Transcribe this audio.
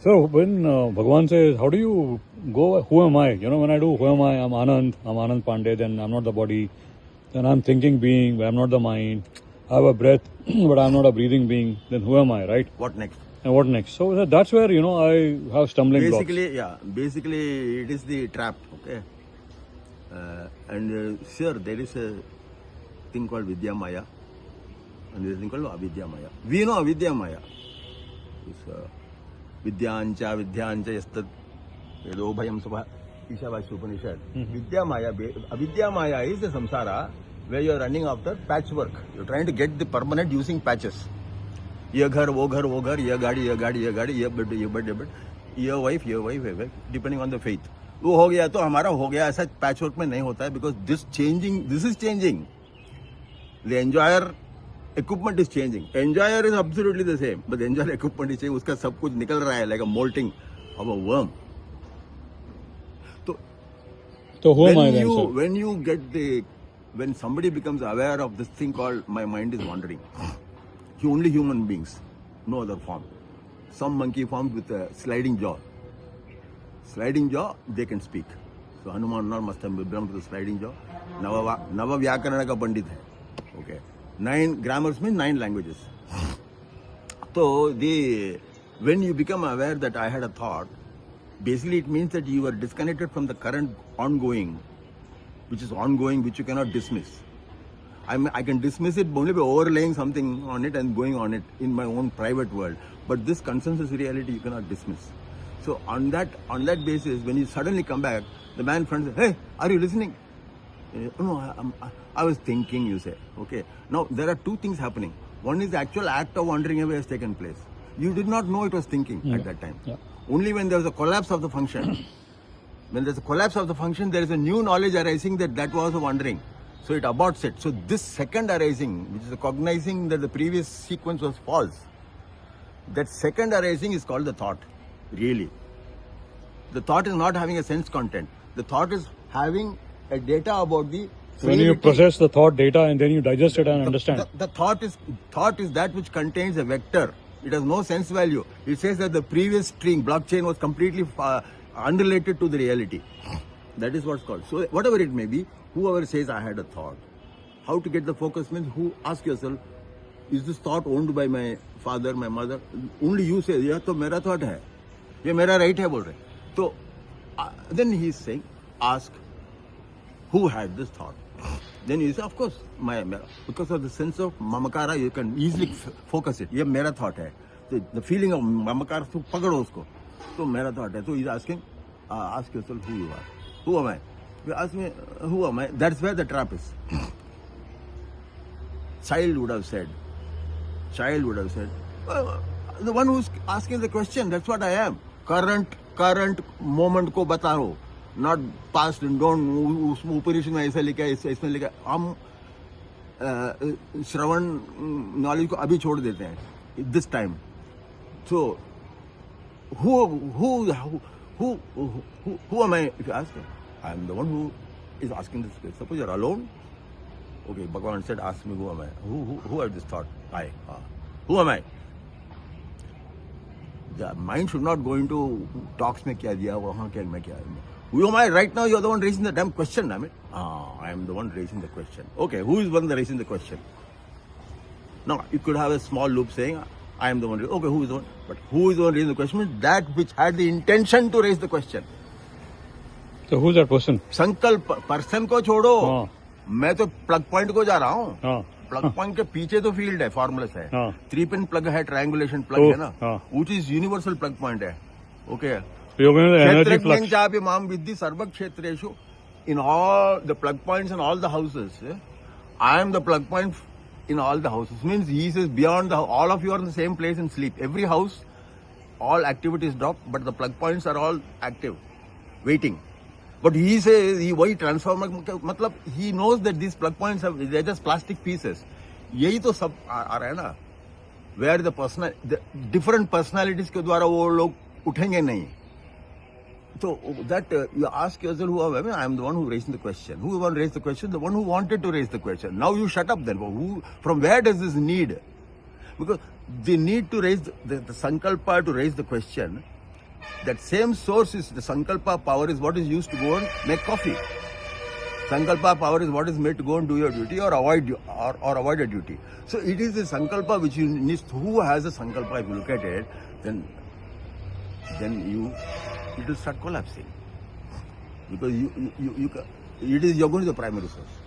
So when Bhagwan says, how do you go, who am I? You know, when I do, who am I? I'm Anand Pandey, then I'm not the body. Then I'm thinking being, but I'm not the mind. I have a breath, but I'm not a breathing being. Then who am I, right? What next? And what next? So that's where, you know, I have stumbling blocks. Basically it is the trap, okay? Sir, there is a thing called Vidya Maya and there is a thing called Avidya Maya. We know Avidya Maya. It's Vidyancha Yastad Vedo Bhayam Subha Ishavasya Upanishad. Vidya Maya, Avidya Maya is the samsara where you are running after patchwork. You are trying to get the permanent using patches. ये घर वो घर वो घर ये गाड़ी ये गाड़ी ये गाड़ी ये बट ये बट ये बट ये wife depending on the faith वो हो गया तो हमारा हो गया ऐसा पैचवर्क में नहीं होता है because this is changing the entire equipment is changing entire is absolutely the same but entire equipment is changing उसका सब कुछ निकल रहा है like a moulting of a worm तो when you get when somebody becomes aware of this thing called my mind is wandering, only human beings, no other form. Some monkey forms with a sliding jaw. Sliding jaw, they can speak. So Hanuman must have belonged to the sliding jaw. Nava Vyakarana ka Pandit hai. Okay. 9 grammars means 9 languages. So when you become aware that I had a thought, basically it means that you are disconnected from the current ongoing, which you cannot dismiss. I can dismiss it only by overlaying something on it and going on it in my own private world. But this consensus reality you cannot dismiss. So on that basis, when you suddenly come back, the man in front says, "Hey, are you listening?" No, I was thinking, you say. Okay. Now there are 2 things happening. One is the actual act of wandering away has taken place. You did not know it was thinking at that time. Yeah. Only when there was a collapse of the function. When there's a collapse of the function, there is a new knowledge arising that was a wandering. So it aborts it. So this second arising, which is the cognizing that the previous sequence was false, that second arising is called the thought, really. The thought is not having a sense content. The thought is having a data about the... When you process the thought data and then you digest it and understand. The thought is that which contains a vector. It has no sense value. It says that the previous string, blockchain, was completely unrelated to the reality. That is what's called. So whatever it may be, whoever says I had a thought, how to get the focus means ask yourself, is this thought owned by my father, my mother? Only you say, yeah, to mera thought hai. Ye mera right hai bol rahe. So then he is saying, ask who had this thought. Then you say, of course, because of the sense of mamakara, you can easily focus it. Ye mera thought hai. The feeling of mamakara, to pagado usko. So mera thought hai. So he is asking, ask yourself who you are. Who am I? You ask me, who am I? That's where the trap is. Child would have said, the one who's asking the question, that's what I am. Current moment ko bata ho. Not past and don't, Upanishad mein aisa likha hai, isme likha hai. Hum Shravan knowledge ko abhi chhod dete hain. This time. So, who am I, if you ask? I am the one who is asking this question. Suppose you are alone. Okay, Bhagavan said, ask me who am I? Who had this thought? I. Who am I? The mind should not go into talks mein kya diya, wahan kya mein kya. Who am I? Right now you are the one raising the damn question, damn it. I am the one raising the question. Okay, who is one raising the question? Now, you could have a small loop saying, I am the one. Okay, who is the one? But who is the one raising the question? That which had the intention to raise the question. So who's that person? संकल्प person को छोड़ो, मैं तो plug point को जा रहा हूँ. Plug point के पीछे तो फील्ड है, फॉर्मूलस है, 3 पिन प्लग है, ट्रायंगुलेशन प्लग है ना, which is universal plug point है. ओके. क्षेत्रज्ञं चापि मां विद्धि सर्व क्षेत्रेषु. In all the plug points in all the houses, I am the plug point in all the houses. Means he says beyond all of you are in the same place and sleep. Every house, all activities drop, but the plug points are all active, waiting. But he says, why transformer? Matlab, he knows that these plug points they're just plastic pieces. यही तो सब आ रहा है ना, where the different personalities के द्वारा वो लोग उठेंगे नहीं. So that you ask yourself, who am I? I am the one who raised the question. Who one raised the question? The one who wanted to raise the question. Now you shut up then. From where does this need? Because the need to raise the sankalpa to raise the question That same source is the Sankalpa power is what is used to go and make coffee. Sankalpa power is what is made to go and do your duty or avoid a duty. So it is the Sankalpa which you need. Who has a Sankalpa? If you look at it, then it will start collapsing because you're going to the primary source.